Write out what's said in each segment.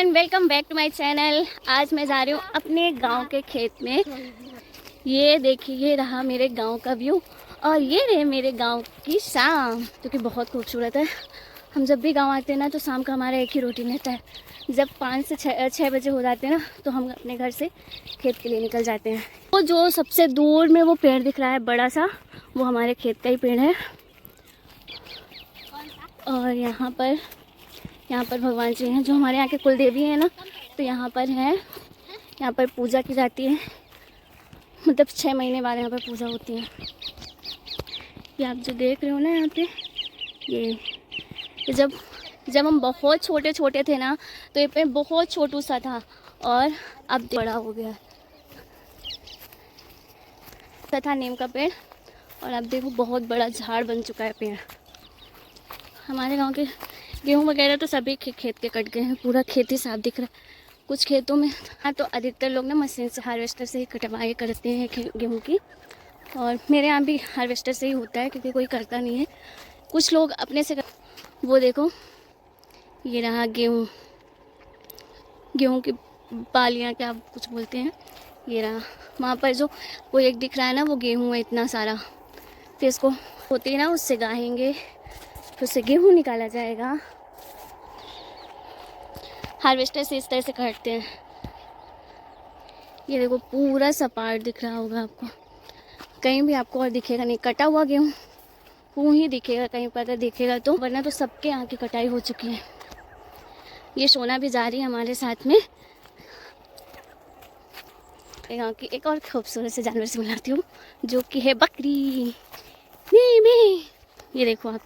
Everyone, welcome back to my channel. आज मैं जा रही हूँ अपने गांव के खेत में। ये देखिए, ये रहा मेरे गांव का व्यू और ये रहे मेरे गांव की शाम, जो कि बहुत खूबसूरत है। हम जब भी गांव आते हैं ना, तो शाम का हमारा एक ही रूटीन रहता है। जब 5 से 6 बजे हो जाते हैं ना, तो हम अपने घर से खेत के लिए निकल जाते हैं। वो जो सबसे दूर में वो पेड़ दिख रहा है बड़ा सा, वो हमारे खेत का ही पेड़ है। और यहाँ पर भगवान जी हैं, जो हमारे यहाँ के कुल देवी हैं ना, तो यहाँ पर हैं। यहाँ पर पूजा की जाती है, मतलब 6 महीने बाद यहाँ पर पूजा होती है। ये आप जो देख रहे हो ना यहाँ पे, ये जब हम बहुत छोटे थे ना, तो ये पेड़ बहुत छोटू सा था और अब बड़ा हो गया तथा नीम का पेड़, और अब देखो बहुत बड़ा झाड़ बन चुका है पेड़। हमारे गांव के गेहूँ वगैरह तो सभी खेत के कट गए हैं, पूरा खेत ही साफ दिख रहा है। कुछ खेतों में हाँ, तो अधिकतर लोग ना मशीन से, हार्वेस्टर से ही कटवाई करते हैं गेहूँ की। और मेरे यहाँ भी हार्वेस्टर से ही होता है, क्योंकि कोई करता नहीं है। कुछ लोग अपने से वो देखो, ये रहा गेहूँ की बालियाँ, क्या कुछ बोलते हैं। ये रहा वहाँ पर जो वो एक दिख रहा है ना, वो गेहूँ है इतना सारा। फिर इसको होती है ना, उससे गाहेंगे, फिर उससे गेहूँ निकाला जाएगा। हार्वेस्टर से इस तरह से काटते हैं। ये देखो पूरा सपाट दिख रहा होगा आपको, कहीं भी आपको और दिखेगा नहीं। कटा हुआ गेहूँ ही दिखेगा कहीं पर, अगर दिखेगा तो, वरना तो सबके यहाँ की कटाई हो चुकी है। ये सोना भी जा रही है हमारे साथ में। गाँव की एक और खूबसूरत से जानवर से मिलाती हूँ, जो कि है बकरी। मी ये देखो आप।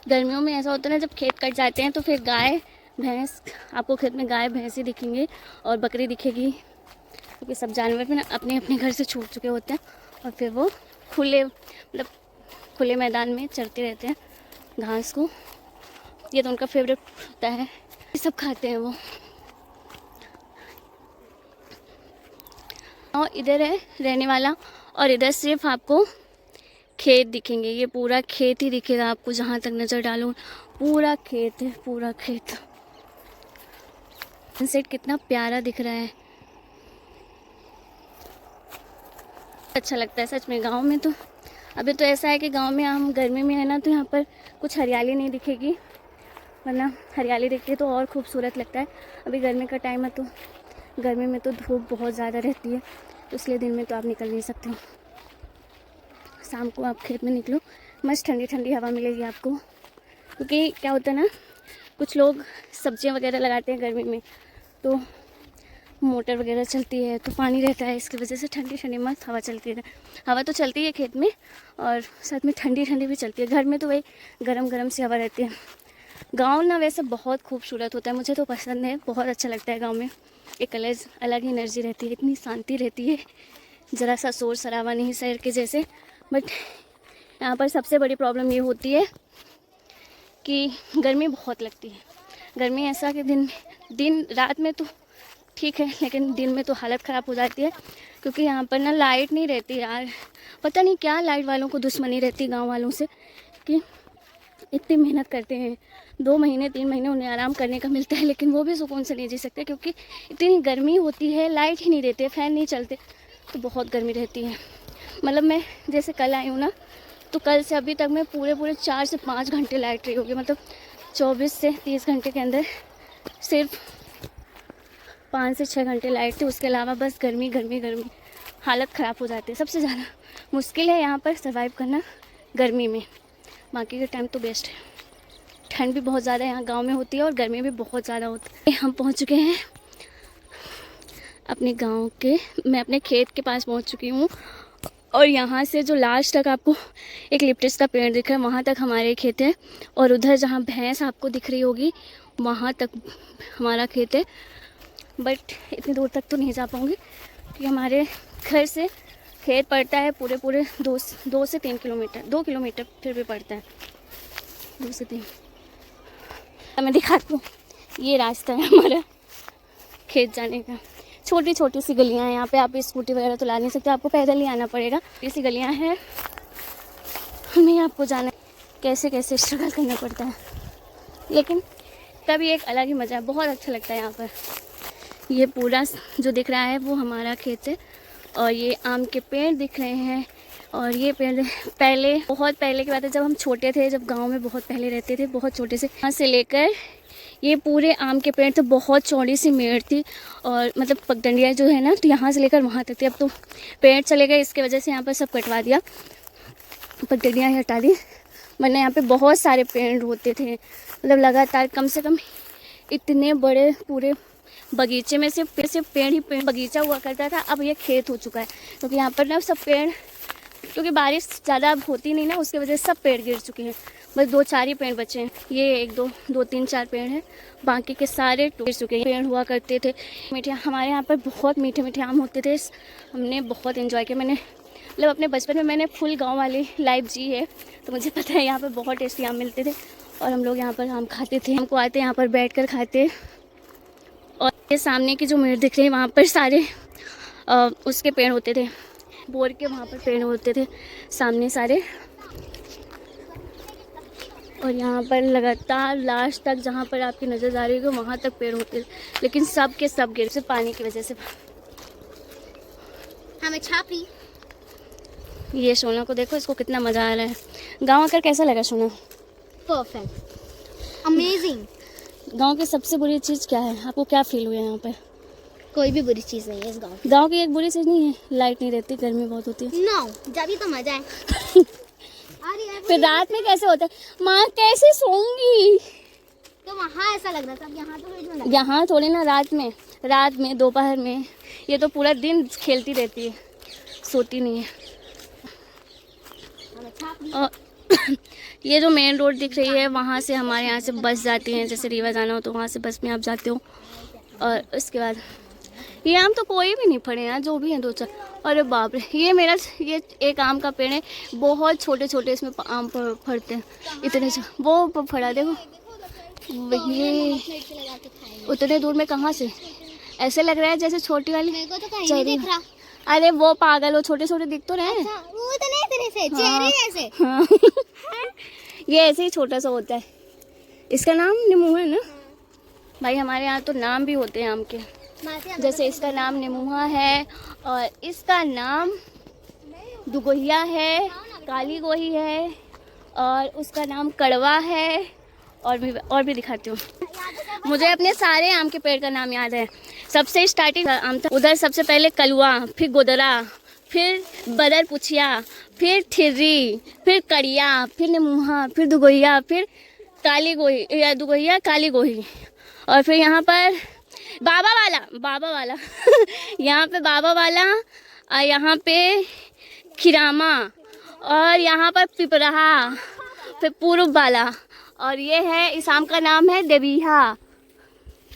गर्मियों में ऐसा होता है ना, जब खेत कट जाते हैं तो फिर गाय भैंस, आपको खेत में गाय भैंस ही दिखेंगे और बकरी दिखेगी, क्योंकि सब जानवर भी ना अपने अपने घर से छूट चुके होते हैं और फिर वो खुले मैदान में चरते रहते हैं घास को। ये तो उनका फेवरेट होता है, ये सब खाते हैं वो। और इधर है रहने वाला, और इधर सिर्फ आपको खेत दिखेंगे। ये पूरा खेत ही दिखेगा आपको, जहाँ तक नज़र डालो पूरा खेत है, पूरा खेत। सनसेट कितना प्यारा दिख रहा है, अच्छा लगता है सच में। गांव में तो अभी तो ऐसा है कि गांव में हम गर्मी में है ना, तो यहाँ पर कुछ हरियाली नहीं दिखेगी, वरना हरियाली दिखती है तो और खूबसूरत लगता है। अभी गर्मी का टाइम है, तो गर्मी में तो धूप बहुत ज़्यादा रहती है, तो इसलिए दिन में तो आप निकल नहीं सकते हो। शाम को आप खेत में निकलो, मस्त ठंडी ठंडी हवा मिलेगी आपको। क्योंकि क्या होता है ना, कुछ लोग सब्जियां वगैरह लगाते हैं गर्मी में, तो मोटर वगैरह चलती है, तो पानी रहता है, इसकी वजह से ठंडी ठंडी मस्त हवा चलती है। हवा तो चलती है खेत में, और साथ में ठंडी ठंडी भी चलती है। घर में तो वही गरम गरम सी हवा रहती है। गाँव ना वैसे बहुत खूबसूरत होता है, मुझे तो पसंद है, बहुत अच्छा लगता है। गाँव में एक अलग ही एनर्जी रहती है, इतनी शांति रहती है, ज़रा सा शोर शराबा नहीं शहर के जैसे। बट यहाँ पर सबसे बड़ी प्रॉब्लम ये होती है कि गर्मी बहुत लगती है। गर्मी ऐसा कि दिन रात में तो ठीक है, लेकिन दिन में तो हालत ख़राब हो जाती है, क्योंकि यहाँ पर ना लाइट नहीं रहती यार। पता नहीं क्या लाइट वालों को दुश्मनी रहती है गांव वालों से, कि इतनी मेहनत करते हैं, 2 महीने 3 महीने उन्हें आराम करने का मिलता है, लेकिन वो भी सुकून से नहीं जी सकते, क्योंकि इतनी गर्मी होती है, लाइट ही नहीं देते, फ़ैन नहीं चलते, तो बहुत गर्मी रहती है। मतलब मैं जैसे कल आई हूँ ना, तो कल से अभी तक मैं पूरे 4 से 5 घंटे लाइट रही होगी। मतलब 24 से 30 घंटे के अंदर सिर्फ 5 से 6 घंटे लाइट थी, उसके अलावा बस गर्मी गर्मी गर्मी, हालत ख़राब हो जाती है। सबसे ज़्यादा मुश्किल है यहाँ पर सर्वाइव करना गर्मी में, बाकी के टाइम तो बेस्ट है। ठंड भी बहुत ज़्यादा यहाँ गांव में होती है और गर्मी भी बहुत ज़्यादा होती है। हम पहुँच चुके हैं अपने गांव के, मैं अपने खेत के पास पहुँच चुकी हूँ, और यहाँ से जो लास्ट तक आपको एक लिप्टिस का पेड़ दिख रहा है, वहाँ तक हमारे खेत है। और उधर जहाँ भैंस आपको दिख रही होगी, वहाँ तक हमारा खेत है। बट इतनी दूर तक तो नहीं जा पाऊँगी, क्योंकि हमारे घर से खेत पड़ता है पूरे 2 से 3 किलोमीटर, 2 किलोमीटर फिर भी पड़ता है, 2 से 3। मैं दिखाती हूँ, ये रास्ता है हमारा खेत जाने का। छोटी छोटी सी गलियाँ हैं यहाँ पे, आप स्कूटी वगैरह तो ला नहीं सकते, आपको पैदल ही आना पड़ेगा। ऐसी गलियाँ हैं, हमें आपको जाना कैसे कैसे स्ट्रगल करना पड़ता है। लेकिन तभी एक अलग ही मज़ा है, बहुत अच्छा लगता है यहाँ पर। ये पूरा जो दिख रहा है वो हमारा खेत है और ये आम के पेड़ दिख रहे हैं। और ये पेड़ पहले, बहुत पहले की बात है, जब हम छोटे थे, जब गांव में बहुत पहले रहते थे, बहुत छोटे से, यहाँ से लेकर ये पूरे आम के पेड़ तो बहुत चौड़ी सी मेड़ थी और मतलब पगडंडिया जो है ना, तो यहाँ से लेकर वहाँ तक थी। अब तो पेड़ चले गए, इसके वजह से यहाँ पर सब कटवा दिया, पगडंडियाँ हटा दी, वरना यहाँ पे बहुत सारे पेड़ होते थे। मतलब लगातार कम से कम इतने बड़े पूरे बगीचे में से पेड़ ही पेड़ बगीचा हुआ करता था। अब ये खेत हो चुका है क्योंकि यहाँ पर ना सब पेड़, क्योंकि बारिश ज़्यादा अब होती नहीं ना, उसकी वजह से सब पेड़ गिर चुके हैं। बस 2-4 ही पेड़ बचे हैं। ये 1-2-3-4 पेड़ हैं, बाकी के सारे गिर चुके हैं। पेड़ हुआ करते थे मीठे, हमारे यहाँ पर बहुत मीठे मीठे आम होते थे। हमने बहुत इन्जॉय किया। मैंने मतलब अपने बचपन में मैंने फुल गाँव वाली लाइफ जी है, तो मुझे पता है यहाँ पर बहुत टेस्टी आम मिलते थे और हम लोग यहाँ पर आम खाते थे। हमको आते यहाँ पर बैठ कर खाते। और ये सामने की जो मेड़ दिख रही है, वहाँ पर सारे उसके पेड़ होते थे, बोर के वहाँ पर पेड़ होते थे सामने सारे। और यहाँ पर लगातार लास्ट तक जहाँ पर आपकी नज़र आ रही होगी वहाँ तक पेड़ होते थे, लेकिन सब के सब गिर से पानी की वजह से। हमें छापी। ये सोना को देखो, इसको कितना मज़ा आ रहा है। गाँव आकर कैसा लगा सोना? Perfect, amazing. गांव की सबसे बुरी चीज़ क्या है? आपको क्या फील हुआ यहाँ पर? कोई भी बुरी चीज़ नहीं है इस गांव की। गांव की एक बुरी चीज़ नहीं है, लाइट नहीं रहती, गर्मी बहुत होती है। नो, जब तो मजा है। फिर रात में कैसे होता है? माँ कैसे सोऊंगी? तो वहाँ ऐसा लग रहा था, यहाँ तो यहाँ थोड़ी ना, रात में दोपहर में, ये तो पूरा दिन खेलती रहती है, सोती नहीं है। और ये जो मेन रोड दिख रही है, वहाँ से हमारे यहाँ से बस जाती है। जैसे रीवा जाना हो तो वहाँ से बस में आप जाते हो। और उसके बाद ये आम तो कोई भी नहीं फड़े हैं, जो भी हैं 2-4। अरे बाप रे, ये एक आम का पेड़ है, बहुत छोटे छोटे इसमें आम फड़ते हैं, इतने से वो फड़ा देखो। ये उतने दूर में कहाँ से? ऐसे लग रहा है जैसे छोटी वाली। मेरे को तो कहीं नहीं दिख रहा। अरे वो पागल, वो छोटे छोटे दिख तो रहे हैं। अच्छा, वो तो नहीं तेरे से चेहरे जैसे। हाँ। ये ऐसे ही छोटा सा होता है। इसका नाम नीमुआ है ना भाई? हमारे यहाँ तो नाम भी होते हैं आम के, जैसे इसका नाम नीमुआ है और इसका नाम दुगोहिया है, काली गोही है और उसका नाम कड़वा है। और भी दिखाती हूँ। मुझे अपने सारे आम के पेड़ का नाम याद है। सबसे स्टार्टिंग आम था, उधर सबसे पहले कलुआ, फिर गोदरा, फिर बदर पुछिया, फिर ठिर्री, फिर कड़िया, फिर नीमुआ, फिर दुगोहिया, फिर काली गोही या दुगोहिया काली गोही। और फिर यहाँ पर बाबा वाला यहाँ पे बाबा वाला, और यहाँ पे खिरामा, और यहाँ पर पिपराहा, फिर पूर्व वाला, और ये है, इस आम का नाम है देविहा।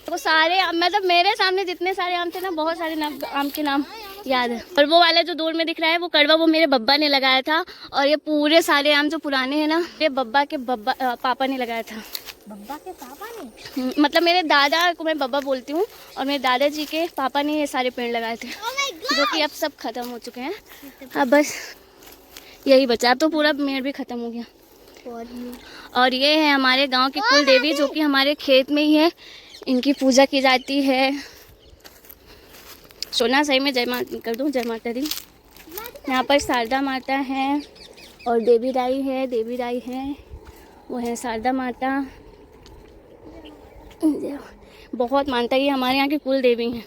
तो सारे मतलब मेरे सामने जितने सारे आम थे ना, बहुत सारे आम के नाम याद है। और वो वाला जो दूर में दिख रहा है वो कड़वा, वो मेरे बब्बा ने लगाया था। और ये पूरे सारे आम जो पुराने हैं ना, ये पापा ने लगाया था। बब्बा के पापा ने? मतलब मेरे दादा को मैं बब्बा बोलती हूँ, और मेरे दादाजी के पापा ने ये सारे पेड़ लगाए थे, जो कि अब सब खत्म हो चुके हैं। अब बस यही बचा, अब तो पूरा पेड़ भी खत्म हो गया। और ये है हमारे गांव की कुल देवी, जो कि हमारे खेत में ही है, इनकी पूजा की जाती है। सोना सही में जय माता कर दूँ, जय माता दी। यहाँ पर शारदा माता है और देवी राई है, वो है शारदा माता। बहुत मानता है, ये हमारे यहाँ की कुल देवी हैं।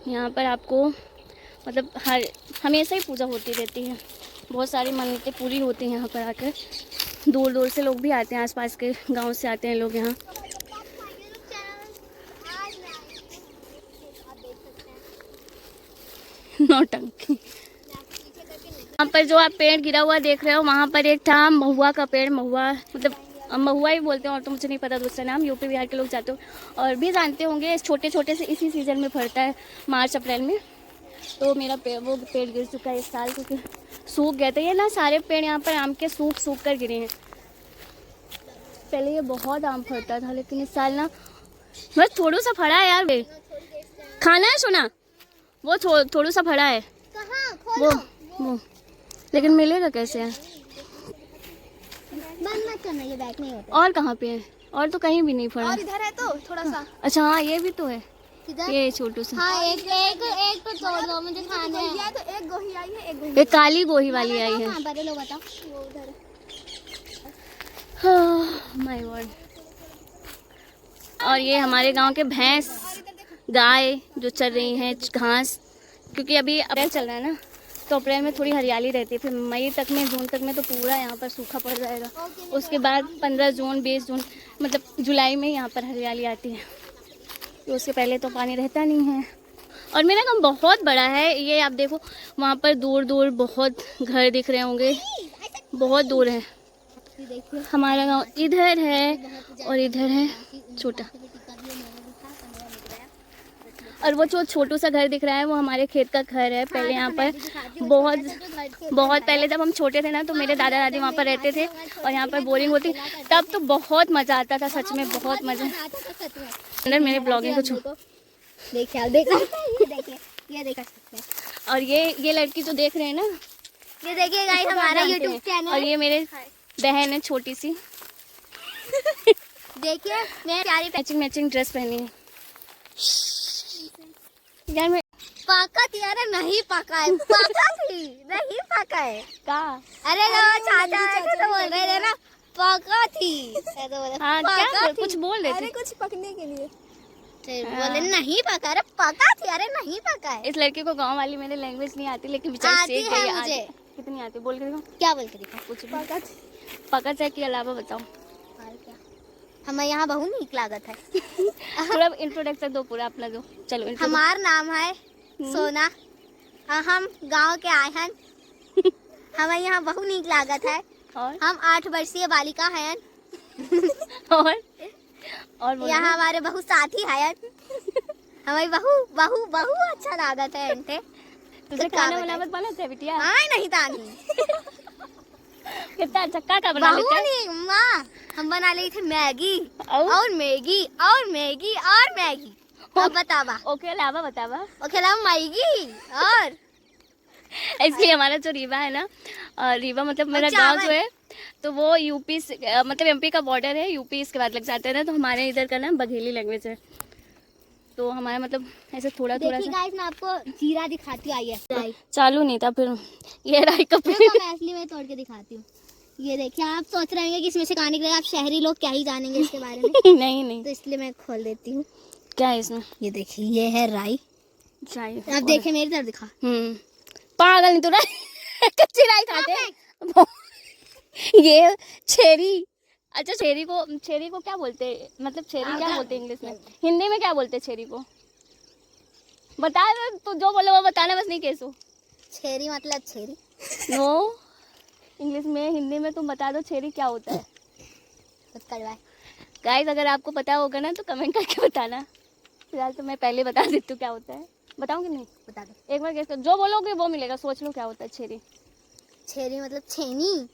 यहाँ पर आपको मतलब हमेशा ही पूजा होती रहती है, बहुत सारी मन्नतें पूरी होती हैं यहाँ पर आकर। दूर दूर से लोग भी आते हैं, आसपास के गांव से आते हैं लोग यहाँ। नौटंकी। यहाँ पर जो आप पेड़ गिरा हुआ देख रहे हो, वहाँ पर एक था महुआ का पेड़। महुआ मतलब महुआ ही बोलते हैं, और तो मुझे नहीं पता दूसरा नाम। यूपी बिहार के लोग जाते हो और भी जानते होंगे। छोटे छोटे से इसी सीज़न में फड़ता है, मार्च अप्रैल में। तो मेरा वो पेड़ गिर चुका है इस साल, क्योंकि सूख गए थे। ये ना सारे पेड़ यहाँ पर आम के सूख कर गिरे हैं। पहले ये बहुत आम फड़ता था, लेकिन इस साल ना बस थोड़ा सा फड़ा है यार। खाना है सोना, वो थोड़ा सा फड़ा है। वो लेकिन मिलेगा कैसे है? मत करना, ये बैक नहीं होता। और कहाँ पे है? और तो कहीं भी नहीं पड़ा। और इधर है तो थोड़ा सा। अच्छा हाँ, ये भी तो है, किधर? ये छोटू सा। हाँ, एक तो तोड़ दो, मुझे खाना है। तो एक गोही आई है, एक गोही। ये काली गोही वाली आई है। हाँ, बड़े लोग बताओ। वो उधर माय गॉड। और ये हमारे गांव के भैंस गाय जो चल रही हैं घास, क्योंकि अभी अप्रैल चल रहा है ना, तो अप्रैल में थोड़ी हरियाली रहती है, फिर मई तक में, जून तक में तो पूरा यहाँ पर सूखा पड़ जाएगा। उसके बाद 15 जून 20 जून मतलब जुलाई में यहाँ पर हरियाली आती है, तो उसके पहले तो पानी रहता नहीं है। और मेरा गाँव बहुत बड़ा है, ये आप देखो वहाँ पर दूर दूर बहुत घर दिख रहे होंगे, बहुत दूर है। हमारा गांव इधर है और इधर है छोटा, और वो जो छोटू सा घर दिख रहा है वो हमारे खेत का घर है। पहले यहाँ पर बहुत पहले जब हम छोटे थे ना, तो मेरे दादा दादी वहाँ पर रहते थे और यहाँ पर बोरिंग होती, तब तो बहुत मज़ा आता था, सच में बहुत मज़ा। अंदर मेरे ब्लॉगिंग को ये देखा। और ये लड़की जो देख रहे हैं ना, ये देखिए गाइस, हमारा YouTube चैनल। और ये मेरे बहन है छोटी सी, देखिए मैं प्यारी मैचिंग ड्रेस पहनी है यार। मैं पका थी, अरे नहीं पका है, पका थी नहीं पका है का अरे चाचा ऐसे तो बोल रहे थे ना, पका थी ऐसे तो बोले। हाँ क्या कुछ बोल रहे थे? कुछ पकने के लिए बोले नहीं पका, अरे पका थी, अरे नहीं पका है। इस लड़के को गांव वाली मेरे लैंग्वेज नहीं आती, लेकिन बेचारी आती सीख है गई है। मुझे। कितनी आती? बोल के देखो। क्या बोल के दिखा? कुछ पका चाय के अलावा बताओ। हमें यहाँ बहुत नीक लागत है। पूरा इंट्रोडक्शन दो, पूरा अपना दो। चलो हमार नाम है सोना, हम गांव के आए हैं। हमें यहाँ बहुत नीक लागत है, और हम 8 वर्षीय बालिका हैं। और यहाँ हमारे बहुत साथी हैं। हमें बहु अच्छा लागत है। इनते तुझे खाना बनावत बनत है बिटिया? हाँ नहीं तानी। कितना अच्छा का बना लेते हैं? माँ हम बना ली थी मैगी और मैगी। अब बतावा। ओके अलावा बतावा। ओके अलावा मैगी और इसलिए हमारा जो रीवा है ना, रीवा मतलब मेरा गांव जो है, तो वो यूपी से मतलब एमपी का बॉर्डर है, यूपी इसके बाद लग जाता है ना, तो हमारे इधर का ना बघेली लैंग्वेज है, तो हमारा मतलब ऐसे थोड़ा सा। गाइस मैं आपको जीरा दिखाती हूँ, आइए। चालू नहीं था, फिर ये राई का मैं असली में तोड़ के दिखाती हूँ। ये देखिए, आप सोच रहे हैं कि इसमें से कहानी निकलेगा, आप शहरी लोग क्या ही जानेंगे इसके बारे में। नहीं तो इसलिए मैं खोल देती हूँ। क्या है इसमें? ये देखिए, ये है राई। राई आप देखिए मेरी तरफ दिखा। पागल नहीं तो राई कच्ची राई खाते। ये छेरी। अच्छा छेरी को क्या बोलते हैं? मतलब छेरी क्या बोलते हैं इंग्लिश में? हिंदी में क्या बोलते हैं छेरी को? बता तो, जो बोलो वो बताना, बस नहीं कैसो। छेरी मतलब छेरी। नो, इंग्लिश में, हिंदी में तुम बता दो छेरी क्या होता है। गाइस अगर आपको पता होगा ना तो कमेंट करके बताना। फिलहाल तो मैं पहले बता देती हूँ क्या होता है। बताऊँगी नहीं? बता दो। एक बार कैसे, जो बोलोगे वो मिलेगा। सोच लो क्या होता है छेरी। छेरी मतलब छेनी।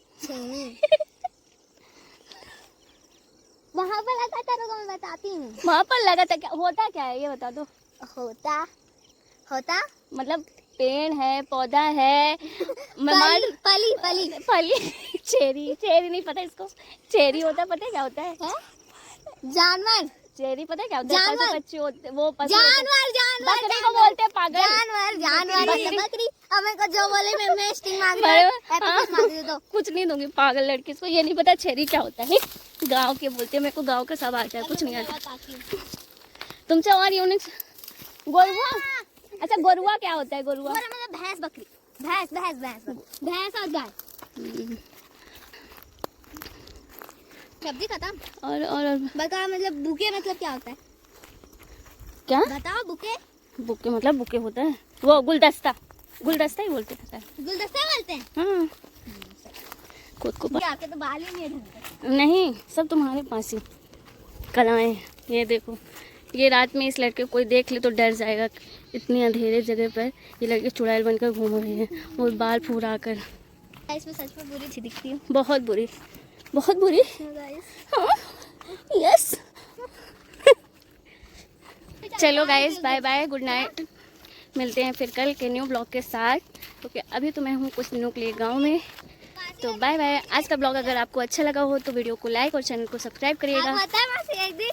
वहाँ पर लगा था, रुको मैं बताती हूँ। वहाँ पर लगा था, क्या होता क्या है ये बता दो। होता मतलब पेड़ है, पौधा है, पली। चेरी नहीं पता इसको? चेरी होता है, पता है क्या होता है? जानवर। चेरी पता है क्या होता है? पशु पक्षी होते, वो पशु जानवर बकरी को बोलते हैं पागल। जानवर बकरी। हमें को जो बोले मैं स्टिंग मांग रही हूँ। कुछ नहीं दूंगी पागल लड़की, इसको ये नहीं पता छेरी क्या होता है। गाँव के बोलते हैं, मेरे को गाँव का सब आता है, कुछ नहीं आता तुमसे। और यूनिक गोरुआ। अच्छा गोरुआ क्या होता है? गोरुआ मतलब भैंस बकरी। भैंस और गाय। सब्जी खत्म। और बता, मतलब बुके मतलब क्या होता है? क्या बताओ। बुके मतलब बुके होता है वो गुलदस्ता ही बोलते हैं। गुलदस्ता बोलते हैं। हाँ, खुद को आपके तो बाल ही नहीं है ढंग से। नहीं, सब तुम्हारे पास ही कलाएं। ये देखो, ये रात में इस लड़के को कोई देख ले तो डर जाएगा। इतनी अंधेरे जगह पर ये लड़के चुड़ैल बनकर घूम रहे हैं, वो बाल फुरा कर। इसमें सच में बुरी सी दिखती हूँ। बहुत बुरी। हाँ, यस। चलो guys, bye bye, good night. मिलते हैं फिर कल के न्यू ब्लॉग के साथ, क्योंकि अभी तो मैं हूँ कुछ दिनों के लिए गाँव में। तो बाय बाय। आज का ब्लॉग अगर आपको अच्छा लगा हो तो वीडियो को लाइक और चैनल को सब्सक्राइब करिएगा। आप पता है मासी एक दिन